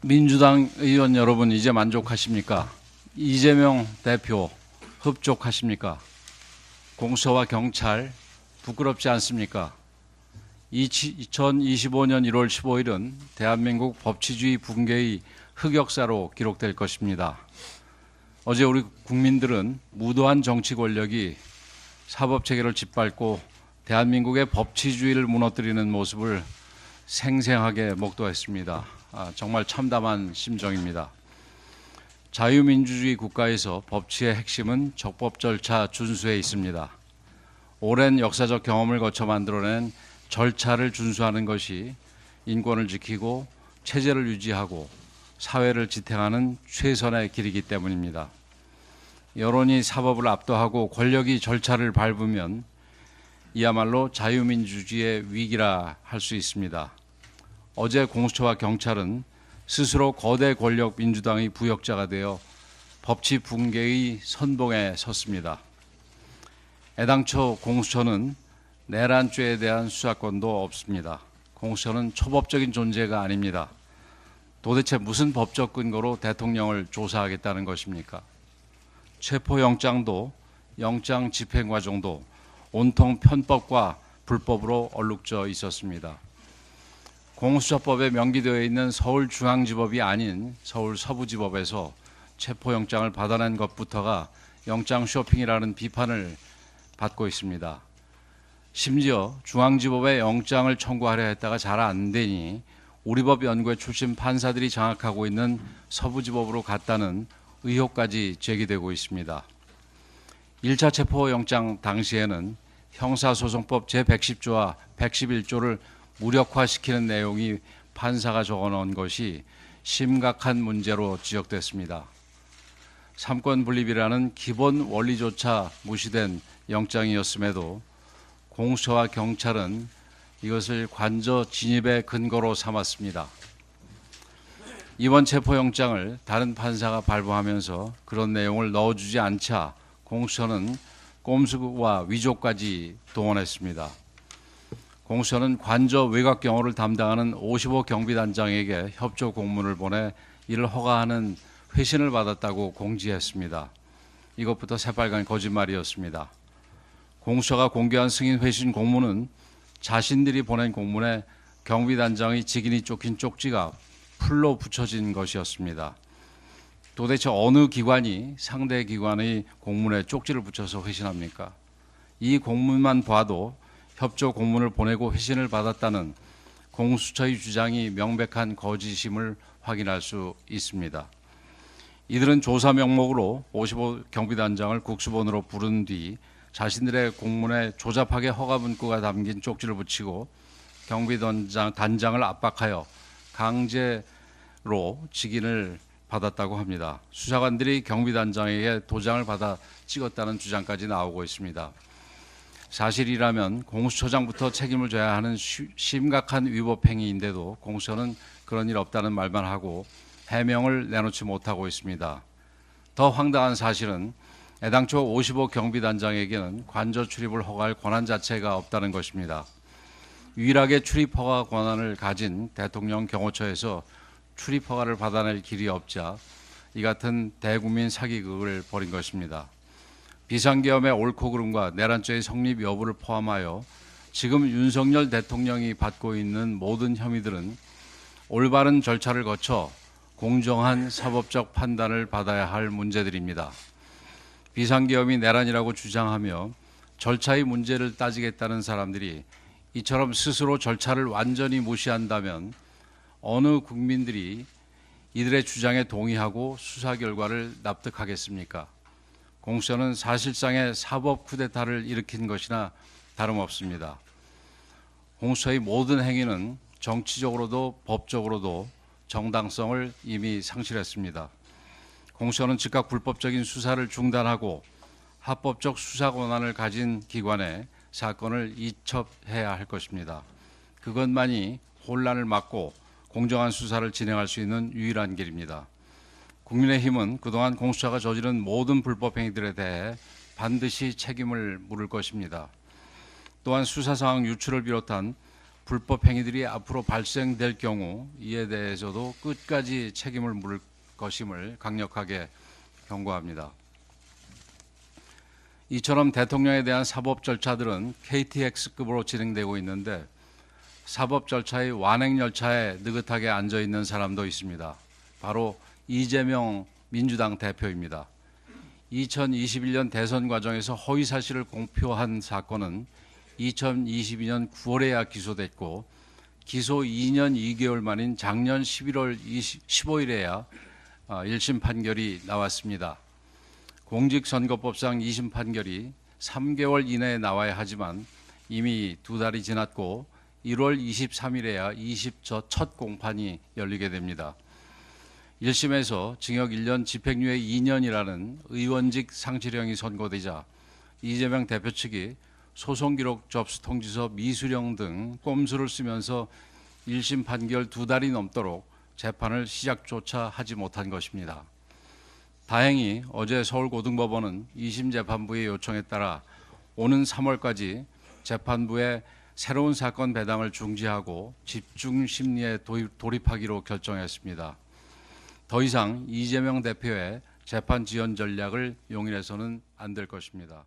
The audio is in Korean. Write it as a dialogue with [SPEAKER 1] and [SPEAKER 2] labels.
[SPEAKER 1] 민주당 의원 여러분, 이제 만족하십니까? 이재명 대표 흡족하십니까? 공수처와 경찰 부끄럽지 않습니까? 2025년 1월 15일은 대한민국 법치주의 붕괴의 흑역사로 기록될 것입니다. 어제 우리 국민들은 무도한 정치 권력이 사법체계를 짓밟고 대한민국의 법치주의를 무너뜨리는 모습을 생생하게 목도했습니다. 정말 참담한 심정입니다. 자유민주주의 국가에서 법치의 핵심은 적법 절차 준수에 있습니다. 오랜 역사적 경험을 거쳐 만들어낸 절차를 준수하는 것이 인권을 지키고 체제를 유지하고 사회를 지탱하는 최선의 길이기 때문입니다. 여론이 사법을 압도하고 권력이 절차를 밟으면 이야말로 자유민주주의의 위기라 할 수 있습니다. 어제 공수처와 경찰은 스스로 거대 권력 민주당의 부역자가 되어 법치 붕괴의 선봉에 섰습니다. 애당초 공수처는 내란죄에 대한 수사권도 없습니다. 공수처는 초법적인 존재가 아닙니다. 도대체 무슨 법적 근거로 대통령을 조사하겠다는 것입니까? 체포영장도 영장 집행 과정도 온통 편법과 불법으로 얼룩져 있었습니다. 공수처법에 명기되어 있는 서울중앙지법이 아닌 서울서부지법에서 체포영장을 받아낸 것부터가 영장 쇼핑이라는 비판을 받고 있습니다. 심지어 중앙지법에 영장을 청구하려 했다가 잘 안 되니 우리법 연구회 출신 판사들이 장악하고 있는 서부지법으로 갔다는 의혹까지 제기되고 있습니다. 1차 체포영장 당시에는 형사소송법 제110조와 111조를 무력화시키는 내용이 판사가 적어놓은 것이 심각한 문제로 지적됐습니다. 삼권 분립이라는 기본 원리조차 무시된 영장이었음에도 공수처와 경찰은 이것을 관저 진입의 근거로 삼았습니다. 이번 체포영장을 다른 판사가 발부하면서 그런 내용을 넣어주지 않자 공수처는 꼼수와 위조까지 동원했습니다. 공수처는 관저 외곽 경호를 담당하는 55 경비단장에게 협조 공문을 보내 이를 허가하는 회신을 받았다고 공지했습니다. 이것부터 새빨간 거짓말이었습니다. 공수처가 공개한 승인 회신 공문은 자신들이 보낸 공문에 경비단장의 직인이 쫓긴 쪽지가 풀로 붙여진 것이었습니다. 도대체 어느 기관이 상대 기관의 공문에 쪽지를 붙여서 회신합니까? 이 공문만 봐도 협조 공문을 보내고 회신을 받았다는 공수처의 주장이 명백한 거짓임을 확인할 수 있습니다. 이들은 조사 명목으로 55 경비단장을 국수본으로 부른 뒤 자신들의 공문에 조잡하게 허가 문구가 담긴 쪽지를 붙이고 경비단장을 압박하여 강제로 직인을 받았다고 합니다. 수사관들이 경비단장에게 도장을 받아 찍었다는 주장까지 나오고 있습니다. 사실이라면 공수처장부터 책임을 져야 하는 심각한 위법 행위인데도 공수처는 그런 일 없다는 말만 하고 해명을 내놓지 못하고 있습니다. 더 황당한 사실은 애당초 55 경비단장에게는 관저 출입을 허가할 권한 자체가 없다는 것입니다. 유일하게 출입 허가 권한을 가진 대통령 경호처에서 출입 허가를 받아낼 길이 없자 이 같은 대국민 사기극을 벌인 것입니다. 비상계엄의 옳고 그름과 내란죄의 성립 여부를 포함하여 지금 윤석열 대통령이 받고 있는 모든 혐의들은 올바른 절차를 거쳐 공정한 사법적 판단을 받아야 할 문제들입니다. 비상계엄이 내란이라고 주장하며 절차의 문제를 따지겠다는 사람들이 이처럼 스스로 절차를 완전히 무시한다면 어느 국민들이 이들의 주장에 동의하고 수사 결과를 납득하겠습니까? 공수처는 사실상의 사법 쿠데타를 일으킨 것이나 다름없습니다. 공수처의 모든 행위는 정치적으로도 법적으로도 정당성을 이미 상실했습니다. 공수처는 즉각 불법적인 수사를 중단하고 합법적 수사 권한을 가진 기관에 사건을 이첩해야 할 것입니다. 그것만이 혼란을 막고 공정한 수사를 진행할 수 있는 유일한 길입니다. 국민의힘은 그동안 공수처가 저지른 모든 불법 행위들에 대해 반드시 책임을 물을 것입니다. 또한 수사 상황 유출을 비롯한 불법 행위들이 앞으로 발생될 경우 이에 대해서도 끝까지 책임을 물을 것임을 강력하게 경고합니다. 이처럼 대통령에 대한 사법 절차들은 KTX급으로 진행되고 있는데 사법 절차의 완행 열차에 느긋하게 앉아 있는 사람도 있습니다. 바로 이재명 민주당 대표입니다. 2021년 대선 과정에서 허위 사실을 공표한 사건은 2022년 9월에야 기소됐고 기소 2년 2개월 만인 작년 11월 15일에야 1심 판결이 나왔습니다. 공직선거법상 2심 판결이 3개월 이내에 나와야 하지만 이미 2달이 지났고 1월 23일에야 2심 첫 공판이 열리게 됩니다. 1심에서 징역 1년 집행유예 2년이라는 의원직 상실형이 선고되자 이재명 대표 측이 소송기록 접수 통지서 미수령 등 꼼수를 쓰면서 1심 판결 2달이 넘도록 재판을 시작조차 하지 못한 것입니다. 다행히 어제 서울고등법원은 2심 재판부의 요청에 따라 오는 3월까지 재판부의 새로운 사건 배당을 중지하고 집중 심리에 돌입하기로 결정했습니다. 더 이상 이재명 대표의 재판 지연 전략을 용인해서는 안 될 것입니다.